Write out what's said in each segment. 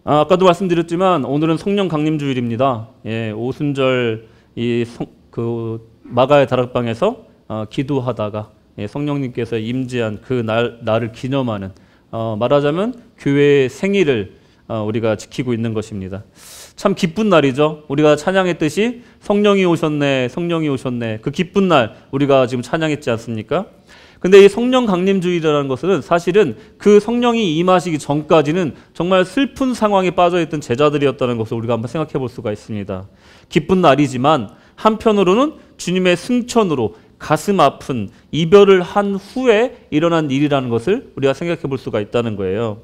아까도 말씀드렸지만 오늘은 성령 강림 주일입니다. 예, 오순절 마가의 다락방에서 기도하다가 성령님께서 임재한 그 날을 기념하는 말하자면 교회의 생일을 우리가 지키고 있는 것입니다. 참 기쁜 날이죠. 우리가 찬양했듯이 성령이 오셨네, 성령이 오셨네. 그 기쁜 날 우리가 지금 찬양했지 않습니까? 근데 이 성령 강림주의라는 것은 사실은 그 성령이 임하시기 전까지는 정말 슬픈 상황에 빠져있던 제자들이었다는 것을 우리가 한번 생각해 볼 수가 있습니다. 기쁜 날이지만 한편으로는 주님의 승천으로 가슴 아픈 이별을 한 후에 일어난 일이라는 것을 우리가 생각해 볼 수가 있다는 거예요.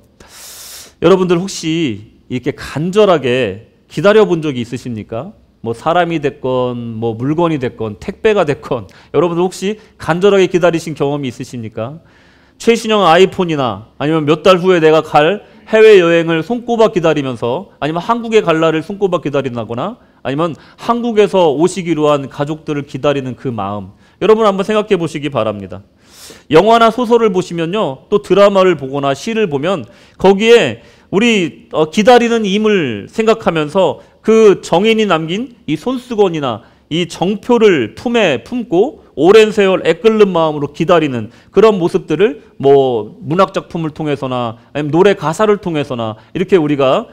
여러분들 혹시 이렇게 간절하게 기다려 본 적이 있으십니까? 뭐 사람이 됐건 뭐 물건이 됐건 택배가 됐건 여러분들 혹시 간절하게 기다리신 경험이 있으십니까? 최신형 아이폰이나 아니면 몇 달 후에 내가 갈 해외여행을 손꼽아 기다리면서 아니면 한국에 갈 날을 손꼽아 기다린다거나 아니면 한국에서 오시기로 한 가족들을 기다리는 그 마음, 여러분 한번 생각해 보시기 바랍니다. 영화나 소설을 보시면요, 또 드라마를 보거나 시를 보면 거기에 우리 기다리는 임을 생각하면서 그 정인이 남긴 이 손수건이나 이 정표를 품에 품고 오랜 세월 애끓는 마음으로 기다리는 그런 모습들을 뭐 문학작품을 통해서나 아니면 노래 가사를 통해서나 이렇게 우리가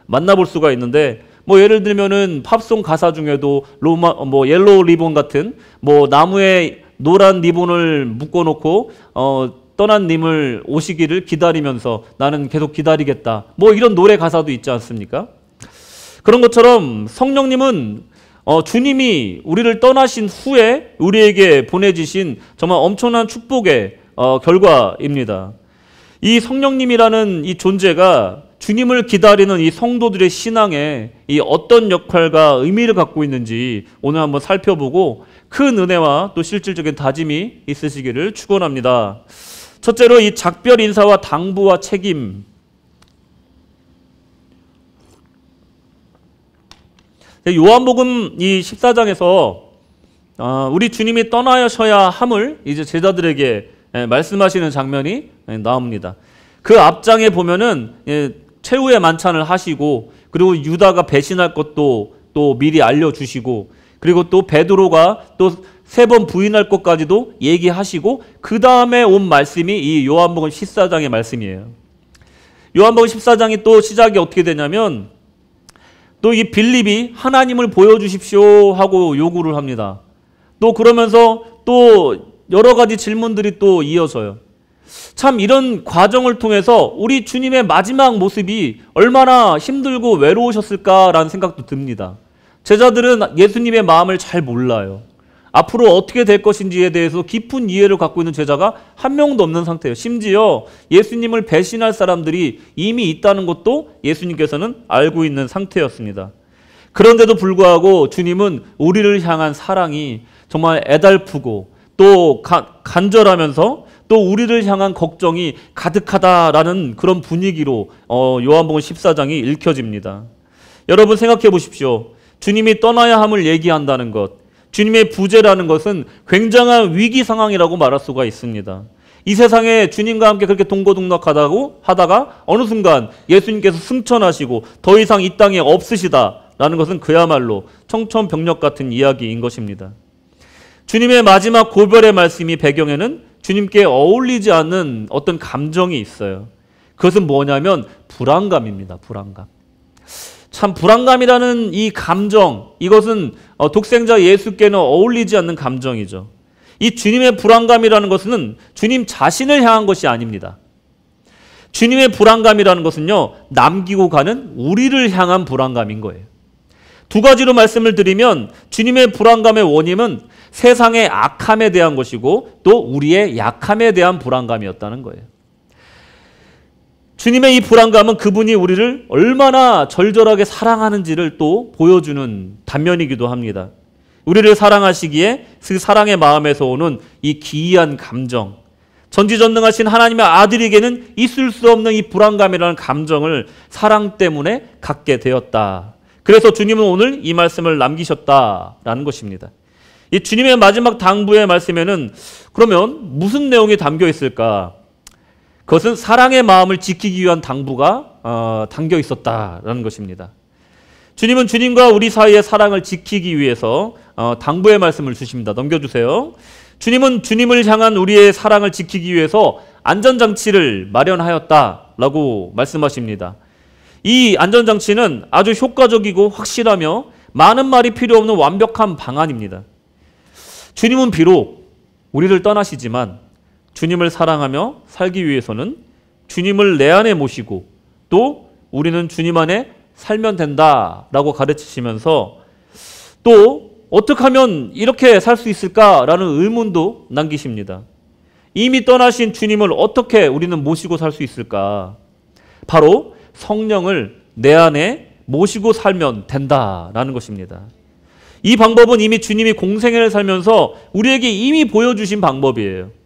만나볼 수가 있는데, 뭐 예를 들면은 팝송 가사 중에도 옐로우 리본 같은 뭐 나무에 노란 리본을 묶어놓고 떠난 님을 오시기를 기다리면서 나는 계속 기다리겠다, 뭐 이런 노래 가사도 있지 않습니까? 그런 것처럼 성령님은 주님이 우리를 떠나신 후에 우리에게 보내주신 정말 엄청난 축복의 결과입니다. 이 성령님이라는 이 존재가 주님을 기다리는 이 성도들의 신앙에 이 어떤 역할과 의미를 갖고 있는지 오늘 한번 살펴보고 큰 은혜와 또 실질적인 다짐이 있으시기를 축원합니다. 첫째로 이 작별 인사와 당부와 책임. 요한복음 이 14장에서 우리 주님이 떠나셔야 함을 이제 제자들에게 말씀하시는 장면이 나옵니다. 그 앞장에 보면은 최후의 만찬을 하시고, 그리고 유다가 배신할 것도 또 미리 알려주시고, 그리고 또 베드로가 또 3번 부인할 것까지도 얘기하시고, 그 다음에 온 말씀이 이 요한복음 14장의 말씀이에요. 요한복음 14장이 또 시작이 어떻게 되냐면, 또 이 빌립이 하나님을 보여주십시오 하고 요구를 합니다. 또 그러면서 또 여러 가지 질문들이 또 이어져요. 참 이런 과정을 통해서 우리 주님의 마지막 모습이 얼마나 힘들고 외로우셨을까라는 생각도 듭니다. 제자들은 예수님의 마음을 잘 몰라요. 앞으로 어떻게 될 것인지에 대해서 깊은 이해를 갖고 있는 제자가 한 명도 없는 상태예요. 심지어 예수님을 배신할 사람들이 이미 있다는 것도 예수님께서는 알고 있는 상태였습니다. 그런데도 불구하고 주님은 우리를 향한 사랑이 정말 애달프고 또 간절하면서 또 우리를 향한 걱정이 가득하다라는 그런 분위기로 요한복음 14장이 읽혀집니다. 여러분 생각해 보십시오. 주님이 떠나야 함을 얘기한다는 것, 주님의 부재라는 것은 굉장한 위기 상황이라고 말할 수가 있습니다. 이 세상에 주님과 함께 그렇게 동고동락하다고 하다가 어느 순간 예수님께서 승천하시고 더 이상 이 땅에 없으시다라는 것은 그야말로 청천벽력 같은 이야기인 것입니다. 주님의 마지막 고별의 말씀이 배경에는 주님께 어울리지 않는 어떤 감정이 있어요. 그것은 뭐냐면 불안감입니다. 불안감. 참 불안감이라는 이 감정, 이것은 독생자 예수께는 어울리지 않는 감정이죠. 이 주님의 불안감이라는 것은 주님 자신을 향한 것이 아닙니다. 주님의 불안감이라는 것은요, 남기고 가는 우리를 향한 불안감인 거예요. 두 가지로 말씀을 드리면 주님의 불안감의 원인은 세상의 악함에 대한 것이고 또 우리의 약함에 대한 불안감이었다는 거예요. 주님의 이 불안감은 그분이 우리를 얼마나 절절하게 사랑하는지를 또 보여주는 단면이기도 합니다. 우리를 사랑하시기에 그 사랑의 마음에서 오는 이 기이한 감정, 전지전능하신 하나님의 아들에게는 있을 수 없는 이 불안감이라는 감정을 사랑 때문에 갖게 되었다. 그래서 주님은 오늘 이 말씀을 남기셨다라는 것입니다. 이 주님의 마지막 당부의 말씀에는 그러면 무슨 내용이 담겨 있을까? 그것은 사랑의 마음을 지키기 위한 당부가 담겨 있었다라는 것입니다. 주님은 주님과 우리 사이의 사랑을 지키기 위해서 당부의 말씀을 주십니다. 넘겨주세요. 주님은 주님을 향한 우리의 사랑을 지키기 위해서 안전장치를 마련하였다라고 말씀하십니다. 이 안전장치는 아주 효과적이고 확실하며 많은 말이 필요 없는 완벽한 방안입니다. 주님은 비록 우리를 떠나시지만 주님을 사랑하며 살기 위해서는 주님을 내 안에 모시고 또 우리는 주님 안에 살면 된다라고 가르치시면서 또 어떻게 하면 이렇게 살 수 있을까라는 의문도 남기십니다. 이미 떠나신 주님을 어떻게 우리는 모시고 살 수 있을까? 바로 성령을 내 안에 모시고 살면 된다라는 것입니다. 이 방법은 이미 주님이 공생애를 살면서 우리에게 이미 보여주신 방법이에요.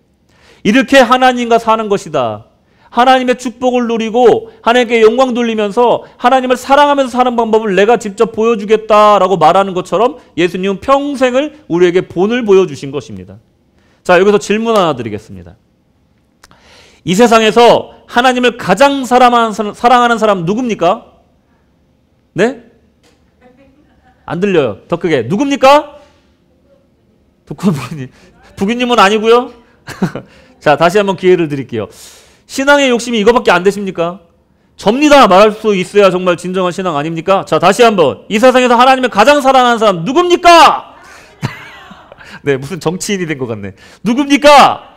이렇게 하나님과 사는 것이다. 하나님의 축복을 누리고 하나님께 영광 돌리면서 하나님을 사랑하면서 사는 방법을 내가 직접 보여주겠다라고 말하는 것처럼 예수님은 평생을 우리에게 본을 보여주신 것입니다. 자, 여기서 질문 하나 드리겠습니다. 이 세상에서 하나님을 가장 사랑하는 사람 누굽니까? 네? 안 들려요. 더 크게. 누굽니까? 부기님은 아니고요. 자, 다시 한번 기회를 드릴게요. 신앙의 욕심이 이거밖에 안 되십니까? 접니다 말할 수 있어야 정말 진정한 신앙 아닙니까? 자, 다시 한번. 이 세상에서 하나님을 가장 사랑하는 사람 누굽니까? 네, 무슨 정치인이 된 것 같네. 누굽니까?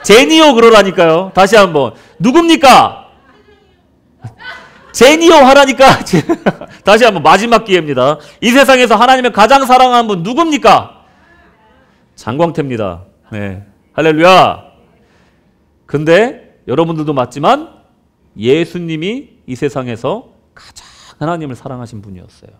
제니오 그러라니까요. 다시 한번. 누굽니까? 제니오 하라니까. 다시 한번 마지막 기회입니다. 이 세상에서 하나님을 가장 사랑하는 분 누굽니까? 장광태입니다. 네, 할렐루야. 근데 여러분들도 맞지만 예수님이 이 세상에서 가장 하나님을 사랑하신 분이었어요.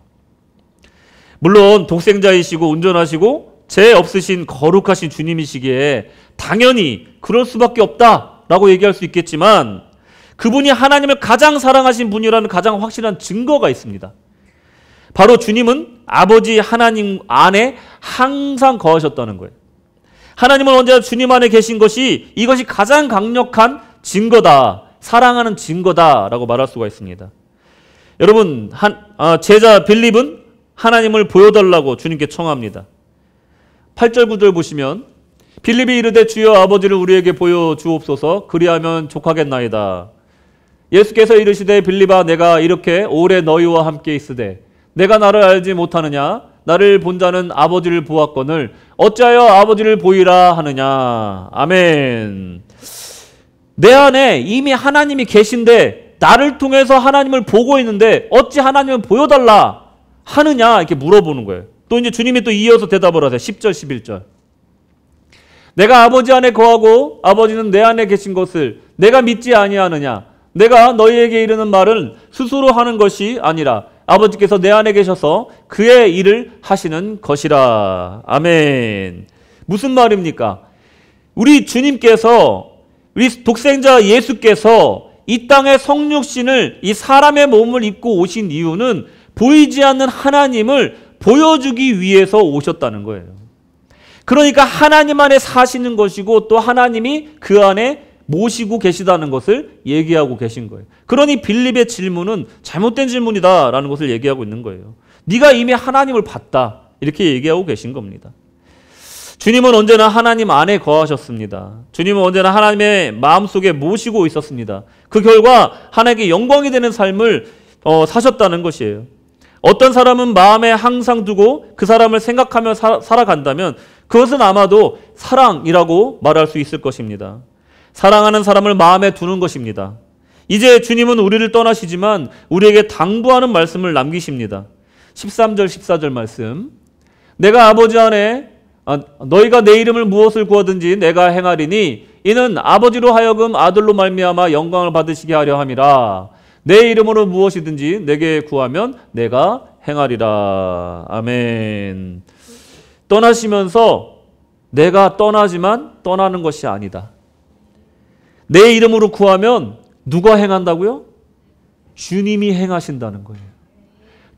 물론 독생자이시고 운전하시고 죄 없으신 거룩하신 주님이시기에 당연히 그럴 수밖에 없다라고 얘기할 수 있겠지만 그분이 하나님을 가장 사랑하신 분이라는 가장 확실한 증거가 있습니다. 바로 주님은 아버지 하나님 안에 항상 거하셨다는 거예요. 하나님은 언제나 주님 안에 계신 것이 이것이 가장 강력한 증거다. 사랑하는 증거다라고 말할 수가 있습니다. 여러분, 제자 빌립은 하나님을 보여달라고 주님께 청합니다. 8절 9절 보시면 빌립이 이르되 주여 아버지를 우리에게 보여주옵소서 그리하면 족하겠나이다. 예수께서 이르시되 빌립아 내가 이렇게 오래 너희와 함께 있으되 내가 나를 알지 못하느냐 나를 본 자는 아버지를 보았거늘 어찌하여 아버지를 보이라 하느냐. 아멘. 내 안에 이미 하나님이 계신데 나를 통해서 하나님을 보고 있는데 어찌 하나님을 보여달라 하느냐 이렇게 물어보는 거예요. 또 이제 주님이 또 이어서 대답을 하세요. 10절 11절. 내가 아버지 안에 거하고 아버지는 내 안에 계신 것을 내가 믿지 아니하느냐. 내가 너희에게 이르는 말은 스스로 하는 것이 아니라 아버지께서 내 안에 계셔서 그의 일을 하시는 것이라. 아멘. 무슨 말입니까? 우리 주님께서 우리 독생자 예수께서 이 땅에 성육신을 이 사람의 몸을 입고 오신 이유는 보이지 않는 하나님을 보여주기 위해서 오셨다는 거예요. 그러니까 하나님 안에 사시는 것이고 또 하나님이 그 안에 모시고 계시다는 것을 얘기하고 계신 거예요. 그러니 빌립의 질문은 잘못된 질문이다라는 것을 얘기하고 있는 거예요. 네가 이미 하나님을 봤다 이렇게 얘기하고 계신 겁니다. 주님은 언제나 하나님 안에 거하셨습니다. 주님은 언제나 하나님의 마음속에 모시고 있었습니다. 그 결과 하나님께 영광이 되는 삶을 사셨다는 것이에요. 어떤 사람은 마음에 항상 두고 그 사람을 생각하며 살아간다면 그것은 아마도 사랑이라고 말할 수 있을 것입니다. 사랑하는 사람을 마음에 두는 것입니다. 이제 주님은 우리를 떠나시지만 우리에게 당부하는 말씀을 남기십니다. 13절 14절 말씀. 내가 아버지 안에 너희가 내 이름을 무엇을 구하든지 내가 행하리니 이는 아버지로 하여금 아들로 말미암아 영광을 받으시게 하려 함이라. 내 이름으로 무엇이든지 내게 구하면 내가 행하리라. 아멘. 떠나시면서 내가 떠나지만 떠나는 것이 아니다. 내 이름으로 구하면 누가 행한다고요? 주님이 행하신다는 거예요.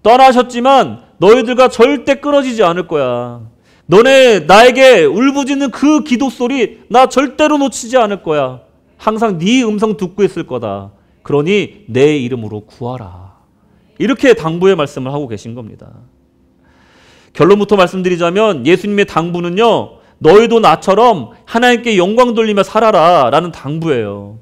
떠나셨지만 너희들과 절대 끊어지지 않을 거야. 너네 나에게 울부짖는 그 기도 소리 나 절대로 놓치지 않을 거야. 항상 네 음성 듣고 있을 거다. 그러니 내 이름으로 구하라. 이렇게 당부의 말씀을 하고 계신 겁니다. 결론부터 말씀드리자면 예수님의 당부는요, 너희도 나처럼 하나님께 영광 돌리며 살아라 라는 당부예요.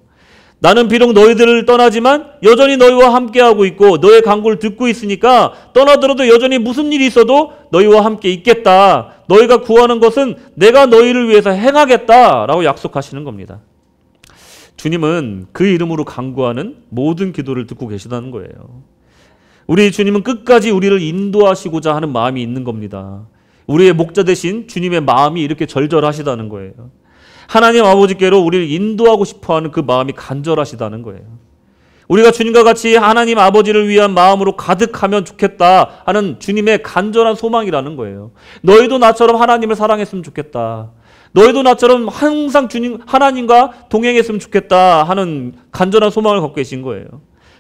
나는 비록 너희들을 떠나지만 여전히 너희와 함께하고 있고 너의 간구를 듣고 있으니까 떠나더라도 여전히 무슨 일이 있어도 너희와 함께 있겠다. 너희가 구하는 것은 내가 너희를 위해서 행하겠다라고 약속하시는 겁니다. 주님은 그 이름으로 간구하는 모든 기도를 듣고 계시다는 거예요. 우리 주님은 끝까지 우리를 인도하시고자 하는 마음이 있는 겁니다. 우리의 목자 되신 주님의 마음이 이렇게 절절하시다는 거예요. 하나님 아버지께로 우리를 인도하고 싶어하는 그 마음이 간절하시다는 거예요. 우리가 주님과 같이 하나님 아버지를 위한 마음으로 가득하면 좋겠다 하는 주님의 간절한 소망이라는 거예요. 너희도 나처럼 하나님을 사랑했으면 좋겠다. 너희도 나처럼 항상 주님 하나님과 동행했으면 좋겠다 하는 간절한 소망을 갖고 계신 거예요.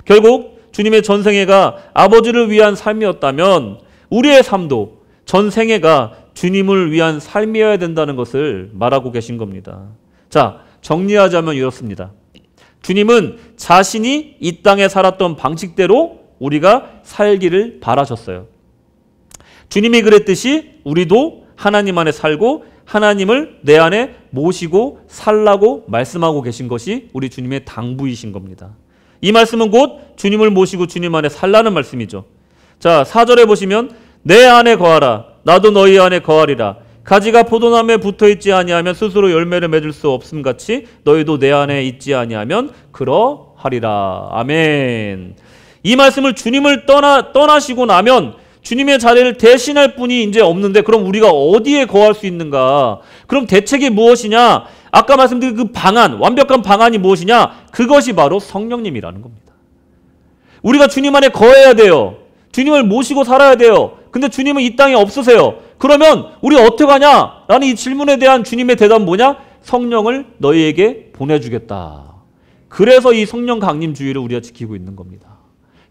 결국 주님의 전생애가 아버지를 위한 삶이었다면 우리의 삶도 전생애가 주님을 위한 삶이어야 된다는 것을 말하고 계신 겁니다. 자, 정리하자면 이렇습니다. 주님은 자신이 이 땅에 살았던 방식대로 우리가 살기를 바라셨어요. 주님이 그랬듯이 우리도 하나님 안에 살고 하나님을 내 안에 모시고 살라고 말씀하고 계신 것이 우리 주님의 당부이신 겁니다. 이 말씀은 곧 주님을 모시고 주님 안에 살라는 말씀이죠. 자, 4절에 보시면 내 안에 거하라. 나도 너희 안에 거하리라. 가지가 포도나무에 붙어있지 아니하면 스스로 열매를 맺을 수 없음 같이 너희도 내 안에 있지 아니하면 그러하리라. 아멘. 이 말씀을 주님을 떠나시고 나면 주님의 자리를 대신할 분이 이제 없는데 그럼 우리가 어디에 거할 수 있는가? 그럼 대책이 무엇이냐? 아까 말씀드린 그 방안, 완벽한 방안이 무엇이냐? 그것이 바로 성령님이라는 겁니다. 우리가 주님 안에 거해야 돼요. 주님을 모시고 살아야 돼요. 근데 주님은 이 땅에 없으세요. 그러면 우리 어떻게 하냐? 라는 이 질문에 대한 주님의 대답은 뭐냐? 성령을 너희에게 보내주겠다. 그래서 이 성령 강림주의를 우리가 지키고 있는 겁니다.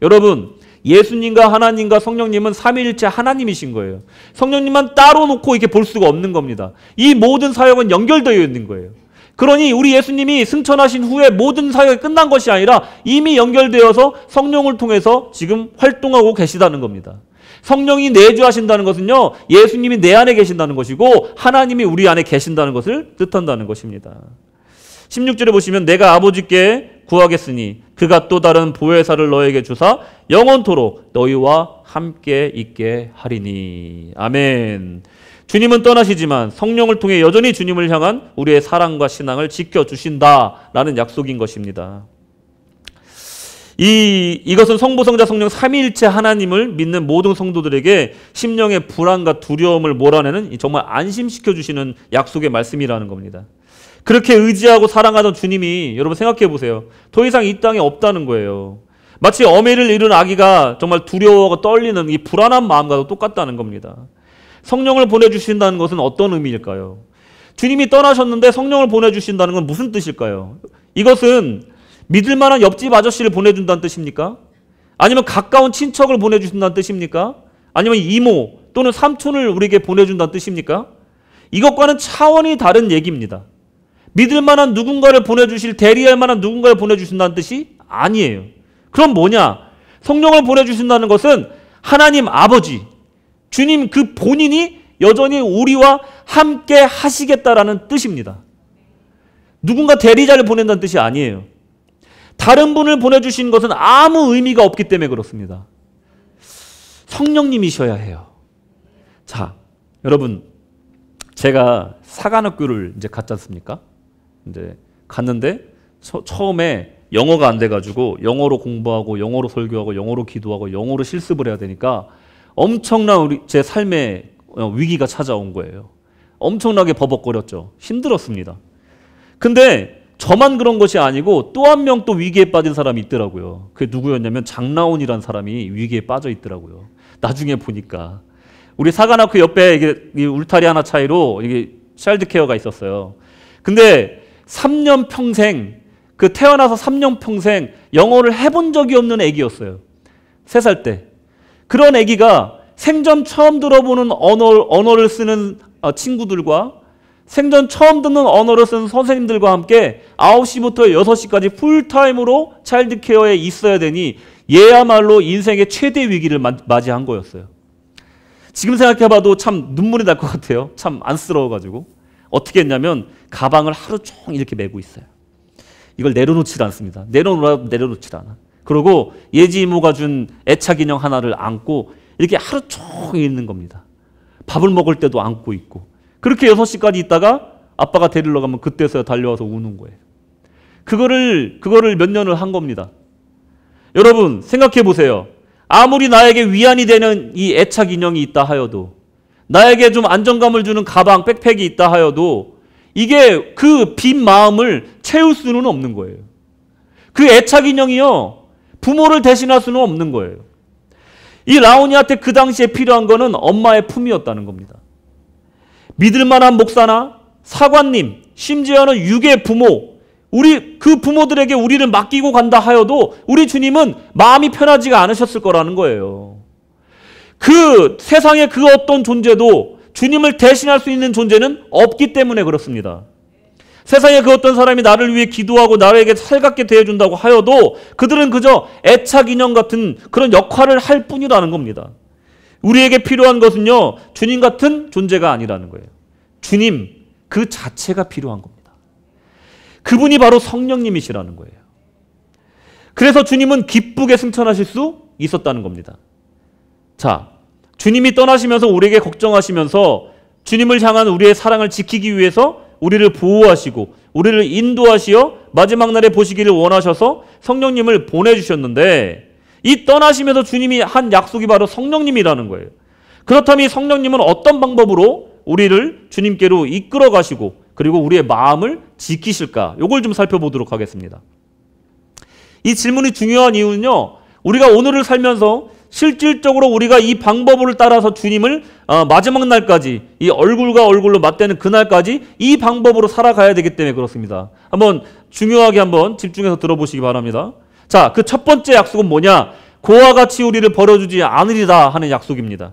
여러분, 예수님과 하나님과 성령님은 삼위일체 하나님이신 거예요. 성령님만 따로 놓고 이렇게 볼 수가 없는 겁니다. 이 모든 사역은 연결되어 있는 거예요. 그러니 우리 예수님이 승천하신 후에 모든 사역이 끝난 것이 아니라 이미 연결되어서 성령을 통해서 지금 활동하고 계시다는 겁니다. 성령이 내주하신다는 것은요, 예수님이 내 안에 계신다는 것이고 하나님이 우리 안에 계신다는 것을 뜻한다는 것입니다. 16절에 보시면 내가 아버지께 구하겠으니 그가 또 다른 보혜사를 너에게 주사 영원토록 너희와 함께 있게 하리니. 아멘. 주님은 떠나시지만 성령을 통해 여전히 주님을 향한 우리의 사랑과 신앙을 지켜주신다라는 약속인 것입니다. 이것은 성부, 성자, 성령 삼위일체 하나님을 믿는 모든 성도들에게 심령의 불안과 두려움을 몰아내는 정말 안심시켜주시는 약속의 말씀이라는 겁니다. 그렇게 의지하고 사랑하던 주님이 여러분 생각해 보세요. 더 이상 이 땅에 없다는 거예요. 마치 어미를 잃은 아기가 정말 두려워하고 떨리는 이 불안한 마음과도 똑같다는 겁니다. 성령을 보내주신다는 것은 어떤 의미일까요? 주님이 떠나셨는데 성령을 보내주신다는 건 무슨 뜻일까요? 이것은 믿을 만한 옆집 아저씨를 보내준다는 뜻입니까? 아니면 가까운 친척을 보내주신다는 뜻입니까? 아니면 이모 또는 삼촌을 우리에게 보내준다는 뜻입니까? 이것과는 차원이 다른 얘기입니다. 믿을 만한 누군가를 보내주실, 대리할 만한 누군가를 보내주신다는 뜻이 아니에요. 그럼 뭐냐? 성령을 보내주신다는 것은 하나님 아버지, 주님 그 본인이 여전히 우리와 함께 하시겠다라는 뜻입니다. 누군가 대리자를 보낸다는 뜻이 아니에요. 다른 분을 보내주신 것은 아무 의미가 없기 때문에 그렇습니다. 성령님이셔야 해요. 자, 여러분, 제가 사관학교를 이제 갔지 않습니까? 이제 갔는데 처음에 영어가 안 돼가지고 영어로 공부하고 영어로 설교하고 영어로 기도하고 영어로 실습을 해야 되니까 엄청난 제 삶에 위기가 찾아온 거예요. 엄청나게 버벅거렸죠. 힘들었습니다. 근데 저만 그런 것이 아니고 또 한 명 또 위기에 빠진 사람이 있더라고요. 그게 누구였냐면 장나온이라는 사람이 위기에 빠져 있더라고요. 나중에 보니까 우리 사관학교 옆에 이게 울타리 하나 차이로 이게 차일드 케어가 있었어요. 근데 3년 평생 그 태어나서 3년 평생 영어를 해본 적이 없는 애기였어요. 3살 때. 그런 애기가 생전 처음 들어보는 언어를 쓰는 친구들과 생전 처음 듣는 언어를 쓰는 선생님들과 함께 9시부터 6시까지 풀타임으로 차일드 케어에 있어야 되니 얘야말로 인생의 최대 위기를 맞이한 거였어요. 지금 생각해봐도 참 눈물이 날 것 같아요. 참 안쓰러워가지고. 어떻게 했냐면 가방을 하루 종일 이렇게 메고 있어요. 이걸 내려놓질 않습니다. 내려놓질 않아. 그리고 예지 이모가 준 애착 인형 하나를 안고 이렇게 하루 종일 있는 겁니다. 밥을 먹을 때도 안고 있고. 그렇게 6시까지 있다가 아빠가 데리러 가면 그때서야 달려와서 우는 거예요. 그거를 몇 년을 한 겁니다. 여러분 생각해 보세요. 아무리 나에게 위안이 되는 이 애착 인형이 있다 하여도, 나에게 좀 안정감을 주는 가방, 백팩이 있다 하여도 이게 그 빈 마음을 채울 수는 없는 거예요. 그 애착 인형이요, 부모를 대신할 수는 없는 거예요. 이 라온이한테 그 당시에 필요한 거는 엄마의 품이었다는 겁니다. 믿을 만한 목사나 사관님, 심지어는 육의 부모, 그 부모들에게 우리를 맡기고 간다 하여도 우리 주님은 마음이 편하지가 않으셨을 거라는 거예요. 그 세상의 그 어떤 존재도 주님을 대신할 수 있는 존재는 없기 때문에 그렇습니다. 세상에 그 어떤 사람이 나를 위해 기도하고 나에게 살갑게 대해준다고 하여도 그들은 그저 애착 인형 같은 그런 역할을 할 뿐이라는 겁니다. 우리에게 필요한 것은요, 주님 같은 존재가 아니라는 거예요. 주님 그 자체가 필요한 겁니다. 그분이 바로 성령님이시라는 거예요. 그래서 주님은 기쁘게 승천하실 수 있었다는 겁니다. 자, 주님이 떠나시면서 우리에게 걱정하시면서 주님을 향한 우리의 사랑을 지키기 위해서 우리를 보호하시고 우리를 인도하시어 마지막 날에 보시기를 원하셔서 성령님을 보내주셨는데, 이 떠나시면서 주님이 한 약속이 바로 성령님이라는 거예요. 그렇다면 이 성령님은 어떤 방법으로 우리를 주님께로 이끌어 가시고 그리고 우리의 마음을 지키실까? 이걸 좀 살펴보도록 하겠습니다. 이 질문이 중요한 이유는요, 우리가 오늘을 살면서 실질적으로 우리가 이 방법을 따라서 주님을 마지막 날까지 이 얼굴과 얼굴로 맞대는 그날까지 이 방법으로 살아가야 되기 때문에 그렇습니다. 중요하게 한번 집중해서 들어보시기 바랍니다. 자, 그 첫 번째 약속은 뭐냐? 그와 같이 우리를 버려주지 않으리라 하는 약속입니다.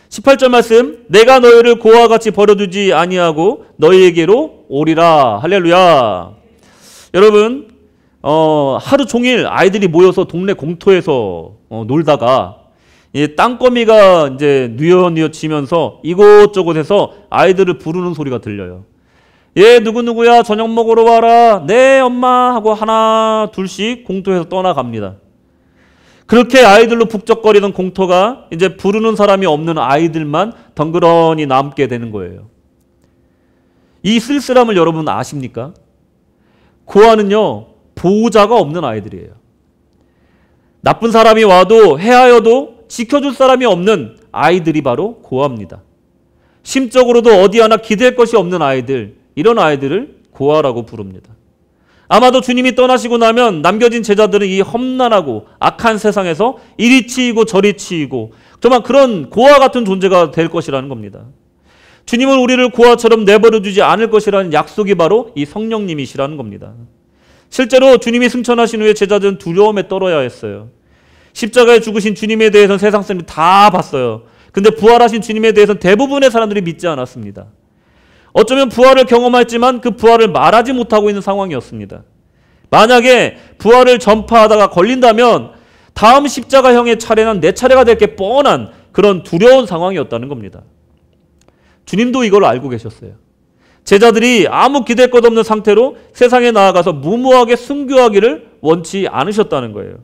18절 말씀, 내가 너희를 그와 같이 버려두지 아니하고 너희에게로 오리라. 할렐루야. 여러분, 하루 종일 아이들이 모여서 동네 공터에서 놀다가 땅거미가 이제 뉘엿뉘엿 치면서 이곳저곳에서 아이들을 부르는 소리가 들려요. 얘 누구누구야, 저녁 먹으러 와라. 네 엄마 하고 하나 둘씩 공터에서 떠나갑니다. 그렇게 아이들로 북적거리던 공터가 이제 부르는 사람이 없는 아이들만 덩그러니 남게 되는 거예요. 이 쓸쓸함을 여러분 아십니까? 고아는요, 보호자가 없는 아이들이에요. 나쁜 사람이 와도 해하여도 지켜줄 사람이 없는 아이들이 바로 고아입니다. 심적으로도 어디 하나 기댈 것이 없는 아이들, 이런 아이들을 고아라고 부릅니다. 아마도 주님이 떠나시고 나면 남겨진 제자들은 이 험난하고 악한 세상에서 이리 치이고 저리 치이고 정말 그런 고아 같은 존재가 될 것이라는 겁니다. 주님은 우리를 고아처럼 내버려두지 않을 것이라는 약속이 바로 이 성령님이시라는 겁니다. 실제로 주님이 승천하신 후에 제자들은 두려움에 떨어야 했어요. 십자가에 죽으신 주님에 대해서는 세상 사람들이 다 봤어요. 근데 부활하신 주님에 대해서는 대부분의 사람들이 믿지 않았습니다. 어쩌면 부활을 경험했지만 그 부활을 말하지 못하고 있는 상황이었습니다. 만약에 부활을 전파하다가 걸린다면 다음 십자가형의 차례는 내 차례가 될 게 뻔한 그런 두려운 상황이었다는 겁니다. 주님도 이걸 알고 계셨어요. 제자들이 아무 기댈 것 없는 상태로 세상에 나아가서 무모하게 순교하기를 원치 않으셨다는 거예요.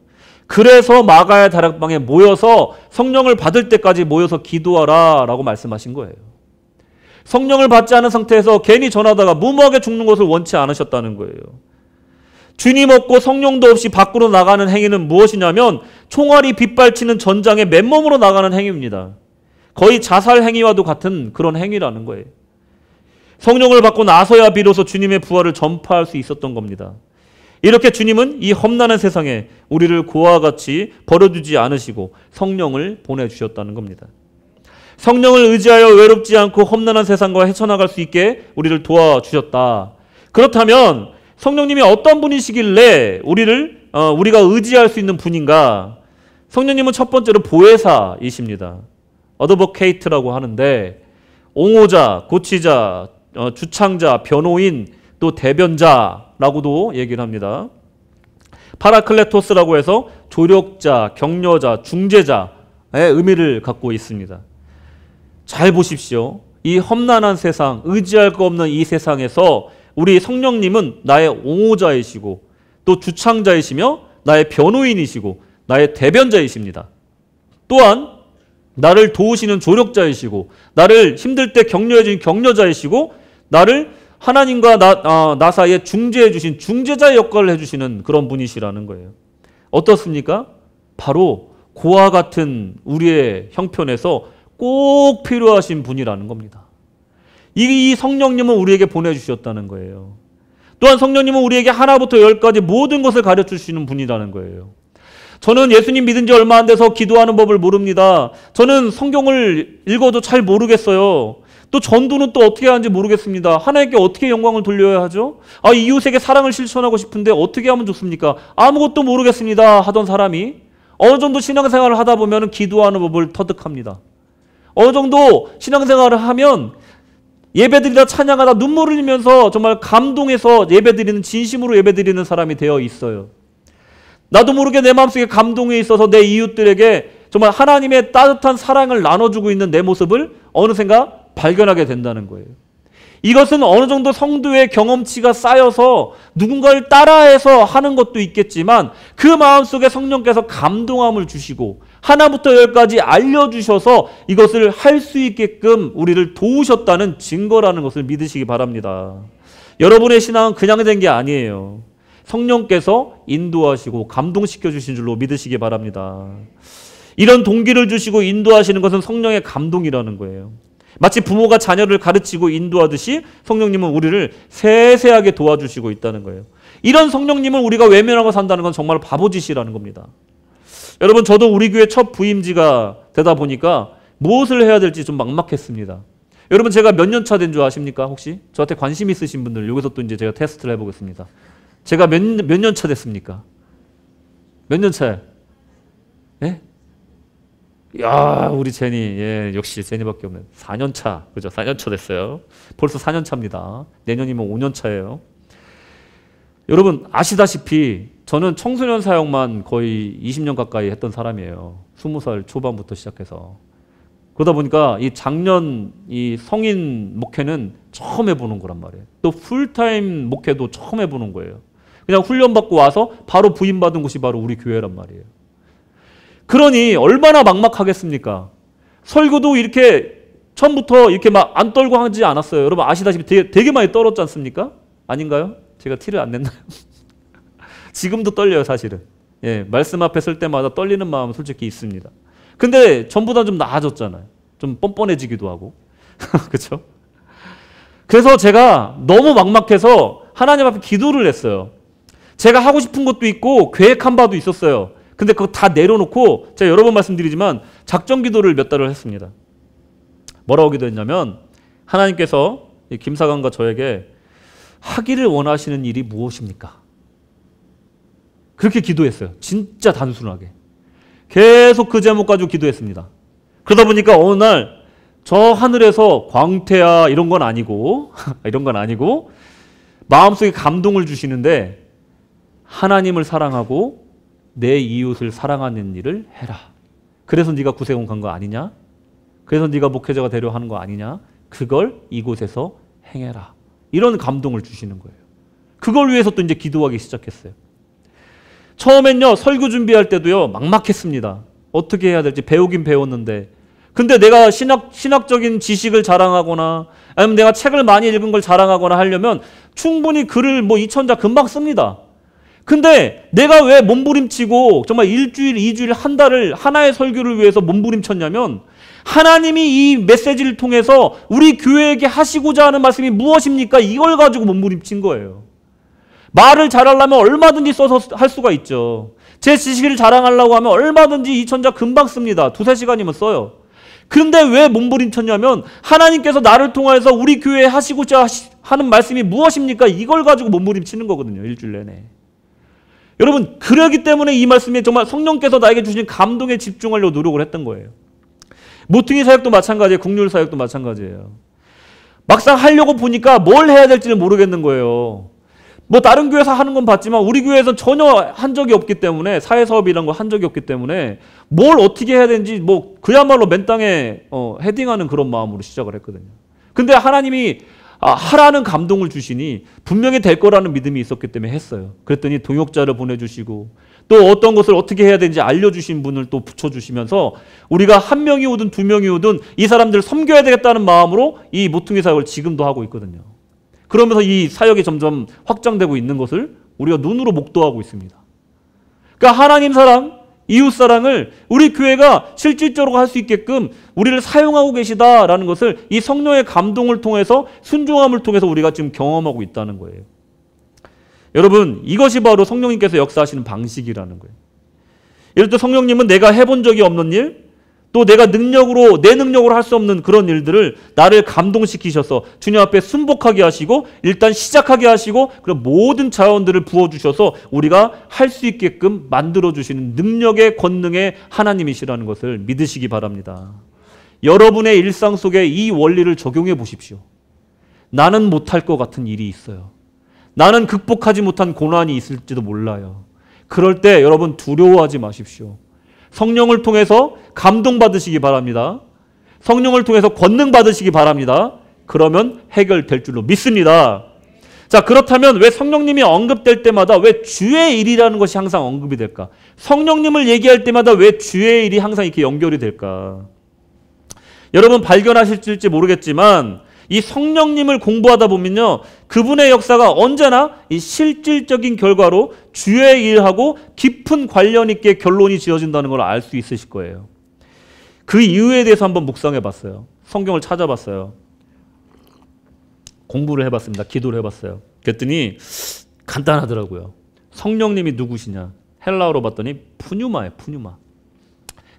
그래서 마가의 다락방에 모여서 성령을 받을 때까지 모여서 기도하라 라고 말씀하신 거예요. 성령을 받지 않은 상태에서 괜히 전하다가 무모하게 죽는 것을 원치 않으셨다는 거예요. 주님 없고 성령도 없이 밖으로 나가는 행위는 무엇이냐면 총알이 빗발치는 전장에 맨몸으로 나가는 행위입니다. 거의 자살 행위와도 같은 그런 행위라는 거예요. 성령을 받고 나서야 비로소 주님의 부활을 전파할 수 있었던 겁니다. 이렇게 주님은 이 험난한 세상에 우리를 고아와 같이 버려두지 않으시고 성령을 보내주셨다는 겁니다. 성령을 의지하여 외롭지 않고 험난한 세상과 헤쳐나갈 수 있게 우리를 도와주셨다. 그렇다면 성령님이 어떤 분이시길래 우리가 의지할 수 있는 분인가? 성령님은 첫 번째로 보혜사이십니다. 어드보케이트라고 하는데 옹호자, 고치자, 주창자, 변호인, 또 대변자라고도 얘기를 합니다. 파라클레토스라고 해서 조력자, 격려자, 중재자의 의미를 갖고 있습니다. 잘 보십시오. 이 험난한 세상, 의지할 거 없는 이 세상에서 우리 성령님은 나의 옹호자이시고 또 주창자이시며 나의 변호인이시고 나의 대변자이십니다. 또한 나를 도우시는 조력자이시고 나를 힘들 때 격려해 주신 격려자이시고 나를 하나님과 나 사이에 중재해 주신 중재자의 역할을 해주시는 그런 분이시라는 거예요. 어떻습니까? 바로 그와 같은 우리의 형편에서 꼭 필요하신 분이라는 겁니다. 이 성령님은 우리에게 보내주셨다는 거예요. 또한 성령님은 우리에게 하나부터 열까지 모든 것을 가르쳐주시는 분이라는 거예요. 저는 예수님 믿은 지 얼마 안 돼서 기도하는 법을 모릅니다. 저는 성경을 읽어도 잘 모르겠어요. 또 전도는 또 어떻게 하는지 모르겠습니다. 하나님께 어떻게 영광을 돌려야 하죠? 이웃에게 사랑을 실천하고 싶은데 어떻게 하면 좋습니까? 아무것도 모르겠습니다 하던 사람이 어느 정도 신앙생활을 하다 보면 기도하는 법을 터득합니다. 어느 정도 신앙생활을 하면 예배드리다 찬양하다 눈물을 흘리면서 정말 감동해서 예배드리는, 진심으로 예배드리는 사람이 되어 있어요. 나도 모르게 내 마음속에 감동이 있어서 내 이웃들에게 정말 하나님의 따뜻한 사랑을 나눠주고 있는 내 모습을 어느샌가 발견하게 된다는 거예요. 이것은 어느 정도 성도의 경험치가 쌓여서 누군가를 따라해서 하는 것도 있겠지만 그 마음속에 성령께서 감동함을 주시고 하나부터 열까지 알려주셔서 이것을 할 수 있게끔 우리를 도우셨다는 증거라는 것을 믿으시기 바랍니다. 여러분의 신앙은 그냥 된 게 아니에요. 성령께서 인도하시고 감동시켜 주신 줄로 믿으시기 바랍니다. 이런 동기를 주시고 인도하시는 것은 성령의 감동이라는 거예요. 마치 부모가 자녀를 가르치고 인도하듯이 성령님은 우리를 세세하게 도와주시고 있다는 거예요. 이런 성령님을 우리가 외면하고 산다는 건 정말 바보짓이라는 겁니다. 여러분, 저도 우리 교회 첫 부임지가 되다 보니까 무엇을 해야 될지 좀 막막했습니다. 여러분, 제가 몇 년 차 된 줄 아십니까? 혹시? 저한테 관심 있으신 분들, 여기서 또 이제 제가 테스트를 해보겠습니다. 제가 몇 년 차 됐습니까? 몇 년 차예요? 예? 야, 우리 제니, 예, 역시 제니밖에 없네. 4년 차, 그죠? 4년 차 됐어요. 벌써 4년 차입니다. 내년이면 5년 차예요. 여러분, 아시다시피 저는 청소년 사역만 거의 20년 가까이 했던 사람이에요. 20살 초반부터 시작해서. 그러다 보니까 이 작년 이 성인 목회는 처음 해보는 거란 말이에요. 또 풀타임 목회도 처음 해보는 거예요. 그냥 훈련받고 와서 바로 부임받은 곳이 바로 우리 교회란 말이에요. 그러니 얼마나 막막하겠습니까? 설교도 이렇게 처음부터 이렇게 막 안 떨고 하지 않았어요. 여러분 아시다시피 되게 많이 떨었지 않습니까? 아닌가요? 제가 티를 안 냈나요? 지금도 떨려요, 사실은. 예, 말씀 앞에 설 때마다 떨리는 마음은 솔직히 있습니다. 근데 전보다 좀 나아졌잖아요. 좀 뻔뻔해지기도 하고. 그렇죠? 그래서 제가 너무 막막해서 하나님 앞에 기도를 했어요. 제가 하고 싶은 것도 있고 계획한 바도 있었어요. 근데 그거 다 내려놓고 제가 여러 번 말씀드리지만 작정 기도를 몇 달을 했습니다. 뭐라고 기도했냐면 하나님께서 김사관과 저에게 하기를 원하시는 일이 무엇입니까? 그렇게 기도했어요. 진짜 단순하게. 계속 그 제목 가지고 기도했습니다. 그러다 보니까 어느 날 저 하늘에서 광태야 이런 건 아니고 이런 건 아니고 마음속에 감동을 주시는데 하나님을 사랑하고 내 이웃을 사랑하는 일을 해라. 그래서 네가 구세군 간 거 아니냐? 그래서 네가 목회자가 되려 하는 거 아니냐? 그걸 이곳에서 행해라. 이런 감동을 주시는 거예요. 그걸 위해서 또 이제 기도하기 시작했어요. 처음엔요, 설교 준비할 때도요, 막막했습니다. 어떻게 해야 될지 배우긴 배웠는데. 근데 내가 신학적인 지식을 자랑하거나 아니면 내가 책을 많이 읽은 걸 자랑하거나 하려면 충분히 글을 2,000자 금방 씁니다. 근데 내가 왜 몸부림치고 정말 일주일, 2주일, 한 달을 하나의 설교를 위해서 몸부림쳤냐면 하나님이 이 메시지를 통해서 우리 교회에게 하시고자 하는 말씀이 무엇입니까? 이걸 가지고 몸부림친 거예요. 말을 잘하려면 얼마든지 써서 할 수가 있죠. 제 지식을 자랑하려고 하면 얼마든지 2,000자 금방 씁니다. 2-3시간이면 써요. 그런데 왜 몸부림쳤냐면 하나님께서 나를 통해서 우리 교회에 하시고자 하는 말씀이 무엇입니까? 이걸 가지고 몸부림치는 거거든요. 일주일 내내. 여러분, 그러기 때문에 이 말씀에 정말 성령께서 나에게 주신 감동에 집중하려고 노력을 했던 거예요. 모퉁이 사역도 마찬가지예요. 국률 사역도 마찬가지예요. 막상 하려고 보니까 뭘 해야 될지를 모르겠는 거예요. 뭐 다른 교회에서 하는 건 봤지만 우리 교회에서는 전혀 한 적이 없기 때문에, 사회사업이란 거 한 적이 없기 때문에 뭘 어떻게 해야 되는지 뭐 그야말로 맨 땅에 헤딩하는 그런 마음으로 시작을 했거든요. 근데 하나님이 하라는 감동을 주시니 분명히 될 거라는 믿음이 있었기 때문에 했어요. 그랬더니 동역자를 보내주시고 또 어떤 것을 어떻게 해야 되는지 알려주신 분을 또 붙여주시면서 우리가 한 명이 오든 두 명이 오든 이 사람들을 섬겨야 되겠다는 마음으로 이 모퉁이 사역을 지금도 하고 있거든요. 그러면서 이 사역이 점점 확장되고 있는 것을 우리가 눈으로 목도하고 있습니다. 그러니까 하나님 사랑, 이웃 사랑을 우리 교회가 실질적으로 할 수 있게끔 우리를 사용하고 계시다라는 것을 이 성령의 감동을 통해서, 순종함을 통해서 우리가 지금 경험하고 있다는 거예요. 여러분, 이것이 바로 성령님께서 역사하시는 방식이라는 거예요. 예를 들어 성령님은 내가 해본 적이 없는 일, 또 내가 내 능력으로 할 수 없는 그런 일들을 나를 감동시키셔서 주님 앞에 순복하게 하시고 일단 시작하게 하시고 그런 모든 자원들을 부어주셔서 우리가 할 수 있게끔 만들어주시는 능력의 권능의 하나님이시라는 것을 믿으시기 바랍니다. 여러분의 일상 속에 이 원리를 적용해 보십시오. 나는 못할 것 같은 일이 있어요. 나는 극복하지 못한 고난이 있을지도 몰라요. 그럴 때 여러분 두려워하지 마십시오. 성령을 통해서 감동받으시기 바랍니다. 성령을 통해서 권능 받으시기 바랍니다. 그러면 해결될 줄로 믿습니다. 자, 그렇다면 왜 성령님이 언급될 때마다 왜 주의 일이라는 것이 항상 언급이 될까? 성령님을 얘기할 때마다 왜 주의 일이 항상 이렇게 연결이 될까? 여러분 발견하실지 모르겠지만 이 성령님을 공부하다 보면요, 그분의 역사가 언제나 이 실질적인 결과로 주의 일하고 깊은 관련 있게 결론이 지어진다는 걸 알 수 있으실 거예요. 그 이유에 대해서 한번 묵상해 봤어요. 성경을 찾아봤어요. 공부를 해봤습니다. 기도를 해봤어요. 그랬더니 간단하더라고요. 성령님이 누구시냐? 헬라어로 봤더니 푸뉴마예요. 푸뉴마.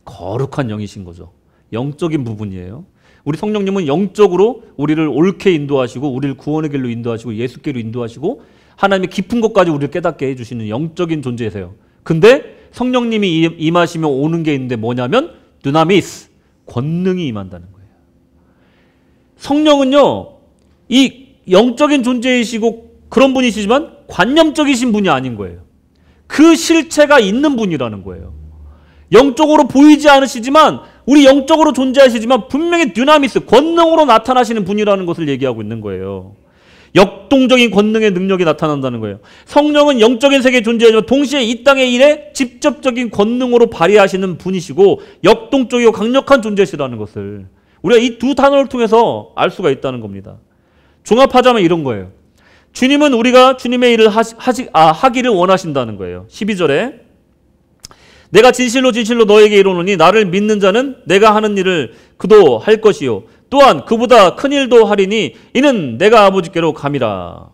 거룩한 영이신 거죠. 영적인 부분이에요. 우리 성령님은 영적으로 우리를 옳게 인도하시고 우리를 구원의 길로 인도하시고 예수께로 인도하시고 하나님의 깊은 것까지 우리를 깨닫게 해주시는 영적인 존재세요. 근데 성령님이 임하시면 오는 게 있는데 뭐냐면 두나미스, 권능이 임한다는 거예요. 성령은요, 이 영적인 존재이시고 그런 분이시지만 관념적이신 분이 아닌 거예요. 그 실체가 있는 분이라는 거예요. 영적으로 보이지 않으시지만 우리 영적으로 존재하시지만 분명히 듀나미스, 권능으로 나타나시는 분이라는 것을 얘기하고 있는 거예요. 역동적인 권능의 능력이 나타난다는 거예요. 성령은 영적인 세계에 존재하지만 동시에 이 땅의 일에 직접적인 권능으로 발휘하시는 분이시고 역동적이고 강력한 존재시라는 것을 우리가 이 두 단어를 통해서 알 수가 있다는 겁니다. 종합하자면 이런 거예요. 주님은 우리가 주님의 일을 하기를 원하신다는 거예요. 12절에 내가 진실로 진실로 너에게 이르노니 나를 믿는 자는 내가 하는 일을 그도 할 것이요 또한 그보다 큰 일도 하리니 이는 내가 아버지께로 감이라.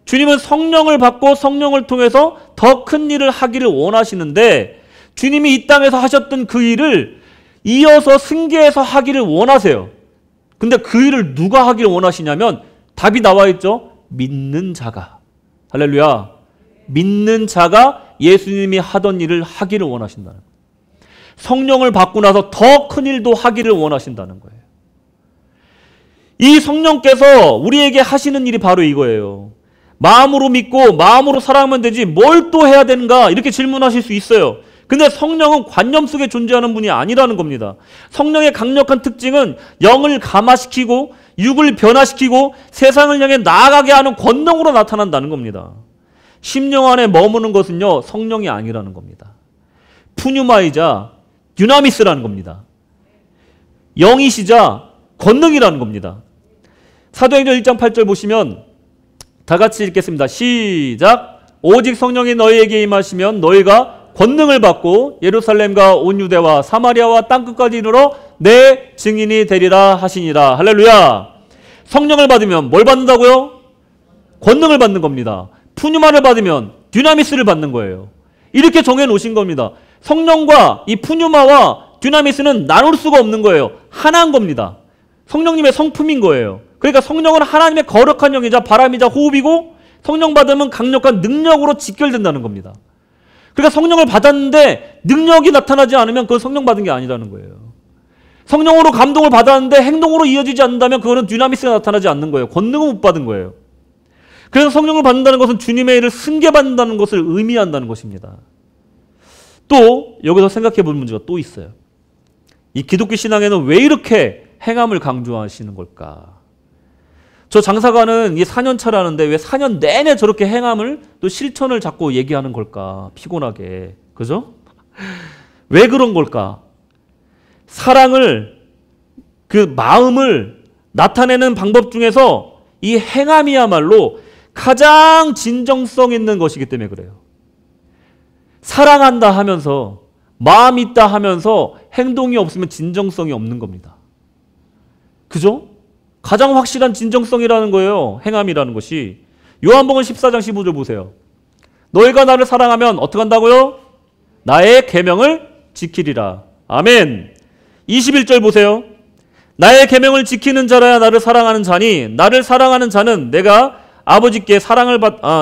주님은 성령을 받고 성령을 통해서 더 큰 일을 하기를 원하시는데 주님이 이 땅에서 하셨던 그 일을 이어서 승계해서 하기를 원하세요. 근데 그 일을 누가 하기를 원하시냐면 답이 나와 있죠. 믿는 자가. 할렐루야. 믿는 자가 예수님이 하던 일을 하기를 원하신다는 거예요. 성령을 받고 나서 더 큰 일도 하기를 원하신다는 거예요. 이 성령께서 우리에게 하시는 일이 바로 이거예요. 마음으로 믿고 마음으로 사랑하면 되지 뭘 또 해야 되는가 이렇게 질문하실 수 있어요. 근데 성령은 관념 속에 존재하는 분이 아니라는 겁니다. 성령의 강력한 특징은 영을 감화시키고 육을 변화시키고 세상을 향해 나아가게 하는 권능으로 나타난다는 겁니다. 심령 안에 머무는 것은요, 성령이 아니라는 겁니다. 푸뉴마이자 듀나미스라는 겁니다. 영이시자 권능이라는 겁니다. 사도행전 1장 8절 보시면 다 같이 읽겠습니다. 시작. 오직 성령이 너희에게 임하시면 너희가 권능을 받고 예루살렘과 온 유대와 사마리아와 땅끝까지 이르러 내 증인이 되리라 하시니라. 할렐루야. 성령을 받으면 뭘 받는다고요? 권능을 받는 겁니다. 푸뉴마를 받으면 듀나미스를 받는 거예요. 이렇게 정해놓으신 겁니다. 성령과 이 푸뉴마와 듀나미스는 나눌 수가 없는 거예요. 하나인 겁니다. 성령님의 성품인 거예요. 그러니까 성령은 하나님의 거룩한 영이자 바람이자 호흡이고 성령 받으면 강력한 능력으로 직결된다는 겁니다. 그러니까 성령을 받았는데 능력이 나타나지 않으면 그건 성령 받은 게 아니라는 거예요. 성령으로 감동을 받았는데 행동으로 이어지지 않는다면 그거는 dynamis가 나타나지 않는 거예요. 권능을 못 받은 거예요. 그래서 성령을 받는다는 것은 주님의 일을 승계받는다는 것을 의미한다는 것입니다. 또 여기서 생각해 볼 문제가 또 있어요. 이 기독교 신앙에는 왜 이렇게 행함을 강조하시는 걸까? 저 장사가는 이 4년 차라는데 왜 4년 내내 저렇게 행함을 또 실천을 자꾸 얘기하는 걸까? 피곤하게. 그죠? 왜 그런 걸까? 사랑을, 그 마음을 나타내는 방법 중에서 이 행함이야말로 가장 진정성 있는 것이기 때문에 그래요. 사랑한다 하면서, 마음 있다 하면서 행동이 없으면 진정성이 없는 겁니다. 그죠? 가장 확실한 진정성이라는 거예요. 행함이라는 것이. 요한복음 14장 15절 보세요. 너희가 나를 사랑하면 어떻게 한다고요? 나의 계명을 지키리라. 아멘. 21절 보세요. 나의 계명을 지키는 자라야 나를 사랑하는 자니 나를 사랑하는 자는 내가 아버지께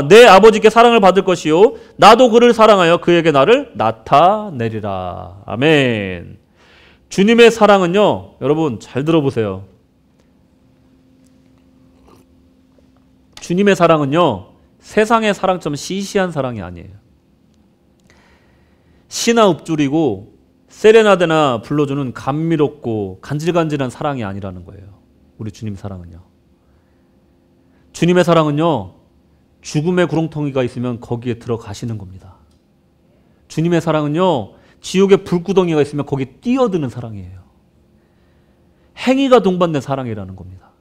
내 아버지께 사랑을 받을 것이요 나도 그를 사랑하여 그에게 나를 나타내리라. 아멘. 주님의 사랑은요, 여러분 잘 들어보세요. 주님의 사랑은요, 세상의 사랑처럼 시시한 사랑이 아니에요. 시나 읊조리고 세레나데나 불러주는 감미롭고 간질간질한 사랑이 아니라는 거예요. 우리 주님 사랑은요. 주님의 사랑은요, 죽음의 구렁텅이가 있으면 거기에 들어가시는 겁니다. 주님의 사랑은요, 지옥의 불구덩이가 있으면 거기 뛰어드는 사랑이에요. 행위가 동반된 사랑이라는 겁니다.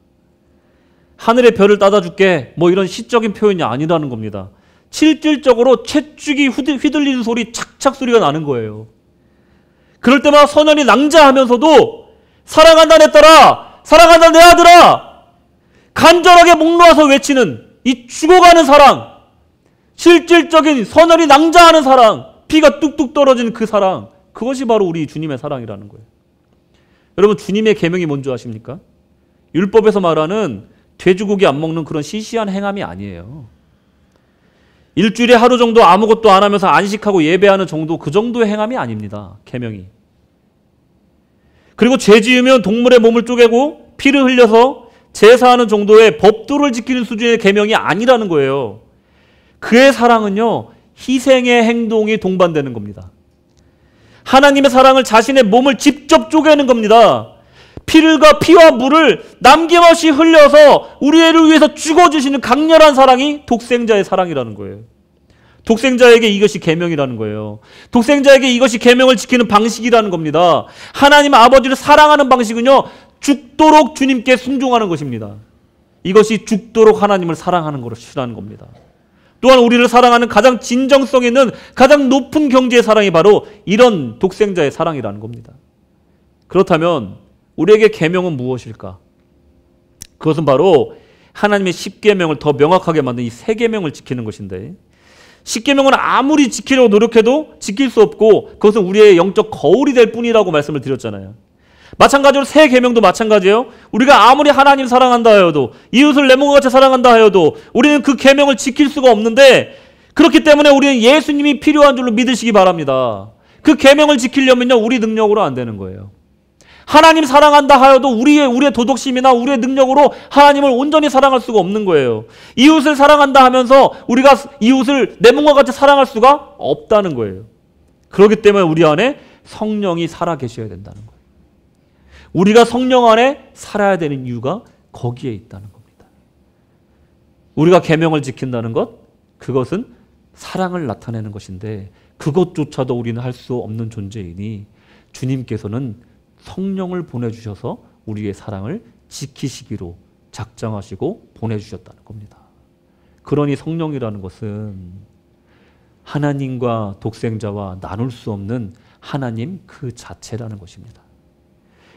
하늘의 별을 따다 줄게 뭐 이런 시적인 표현이 아니라는 겁니다. 실질적으로 채찍이 휘둘리는 소리, 착착 소리가 나는 거예요. 그럴 때마다 선연이 낭자하면서도 사랑한다 내 딸아, 사랑한다 내 아들아, 간절하게 목 놓아서 외치는 이 죽어가는 사랑, 실질적인 선연이 낭자하는 사랑, 피가 뚝뚝 떨어지는 그 사랑, 그것이 바로 우리 주님의 사랑이라는 거예요. 여러분, 주님의 계명이 뭔지 아십니까? 율법에서 말하는 돼지고기 안 먹는 그런 시시한 행함이 아니에요. 일주일에 하루 정도 아무것도 안 하면서 안식하고 예배하는 정도, 그 정도의 행함이 아닙니다. 계명이. 그리고 죄 지으면 동물의 몸을 쪼개고 피를 흘려서 제사하는 정도의 법도를 지키는 수준의 계명이 아니라는 거예요. 그의 사랑은요, 희생의 행동이 동반되는 겁니다. 하나님의 사랑을 자신의 몸을 직접 쪼개는 겁니다. 피와 물을 남김없이 흘려서 우리를 위해서 죽어주시는 강렬한 사랑이 독생자의 사랑이라는 거예요. 독생자에게 이것이 계명이라는 거예요. 독생자에게 이것이 계명을 지키는 방식이라는 겁니다. 하나님 아버지를 사랑하는 방식은요, 죽도록 주님께 순종하는 것입니다. 이것이 죽도록 하나님을 사랑하는 것이라는 겁니다. 또한 우리를 사랑하는 가장 진정성 있는 가장 높은 경지의 사랑이 바로 이런 독생자의 사랑이라는 겁니다. 그렇다면 우리에게 계명은 무엇일까? 그것은 바로 하나님의 10계명을 더 명확하게 만든 이 3계명을 지키는 것인데, 10계명은 아무리 지키려고 노력해도 지킬 수 없고 그것은 우리의 영적 거울이 될 뿐이라고 말씀을 드렸잖아요. 마찬가지로 3계명도 마찬가지예요. 우리가 아무리 하나님 사랑한다 하여도, 이웃을 내 몸과 같이 사랑한다 하여도 우리는 그 계명을 지킬 수가 없는데, 그렇기 때문에 우리는 예수님이 필요한 줄로 믿으시기 바랍니다. 그 계명을 지키려면요, 우리 능력으로 안 되는 거예요. 하나님 사랑한다 하여도 우리의 도덕심이나 우리의 능력으로 하나님을 온전히 사랑할 수가 없는 거예요. 이웃을 사랑한다 하면서 우리가 이웃을 내 몸과 같이 사랑할 수가 없다는 거예요. 그렇기 때문에 우리 안에 성령이 살아 계셔야 된다는 거예요. 우리가 성령 안에 살아야 되는 이유가 거기에 있다는 겁니다. 우리가 계명을 지킨다는 것, 그것은 사랑을 나타내는 것인데 그것조차도 우리는 할 수 없는 존재이니 주님께서는 성령을 보내주셔서 우리의 사랑을 지키시기로 작정하시고 보내주셨다는 겁니다. 그러니 성령이라는 것은 하나님과 독생자와 나눌 수 없는 하나님 그 자체라는 것입니다.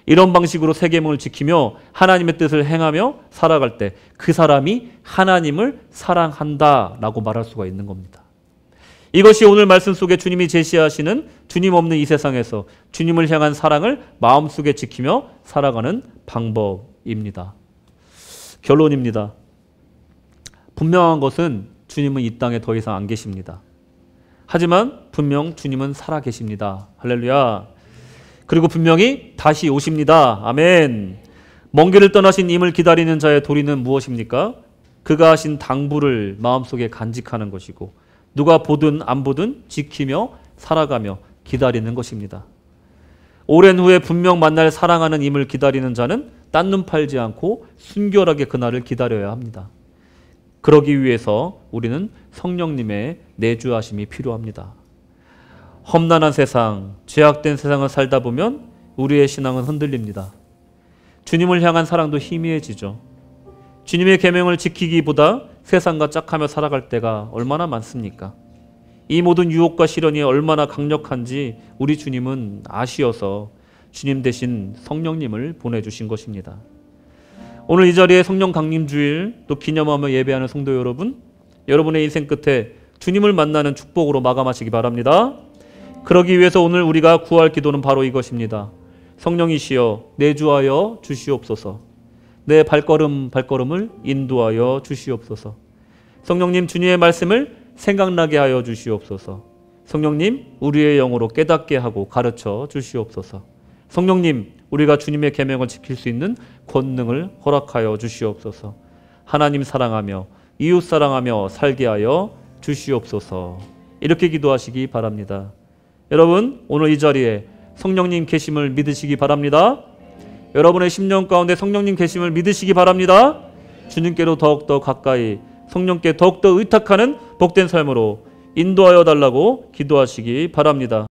이런 방식으로 3계명을 지키며 하나님의 뜻을 행하며 살아갈 때 그 사람이 하나님을 사랑한다라고 말할 수가 있는 겁니다. 이것이 오늘 말씀 속에 주님이 제시하시는 주님 없는 이 세상에서 주님을 향한 사랑을 마음속에 지키며 살아가는 방법입니다. 결론입니다. 분명한 것은 주님은 이 땅에 더 이상 안 계십니다. 하지만 분명 주님은 살아 계십니다. 할렐루야. 그리고 분명히 다시 오십니다. 아멘. 먼 길을 떠나신 임을 기다리는 자의 도리는 무엇입니까? 그가 하신 당부를 마음속에 간직하는 것이고 누가 보든 안 보든 지키며 살아가며 기다리는 것입니다. 오랜 후에 분명 만날 사랑하는 임을 기다리는 자는 딴 눈 팔지 않고 순결하게 그날을 기다려야 합니다. 그러기 위해서 우리는 성령님의 내주하심이 필요합니다. 험난한 세상, 죄악된 세상을 살다 보면 우리의 신앙은 흔들립니다. 주님을 향한 사랑도 희미해지죠. 주님의 계명을 지키기보다 세상과 짝하며 살아갈 때가 얼마나 많습니까? 이 모든 유혹과 시련이 얼마나 강력한지 우리 주님은 아시어서 주님 대신 성령님을 보내주신 것입니다. 오늘 이 자리에 성령 강림 주일 또 기념하며 예배하는 성도 여러분, 여러분의 인생 끝에 주님을 만나는 축복으로 마감하시기 바랍니다. 그러기 위해서 오늘 우리가 구할 기도는 바로 이것입니다. 성령이시여 내주하여 주시옵소서. 내 발걸음을 인도하여 주시옵소서. 성령님 주님의 말씀을 생각나게 하여 주시옵소서. 성령님 우리의 영으로 깨닫게 하고 가르쳐 주시옵소서. 성령님 우리가 주님의 계명을 지킬 수 있는 권능을 허락하여 주시옵소서. 하나님 사랑하며 이웃 사랑하며 살게 하여 주시옵소서. 이렇게 기도하시기 바랍니다. 여러분 오늘 이 자리에 성령님 계심을 믿으시기 바랍니다. 여러분의 심령 가운데 성령님 계심을 믿으시기 바랍니다. 주님께로 더욱더 가까이 성령께 더욱더 의탁하는 복된 삶으로 인도하여 달라고 기도하시기 바랍니다.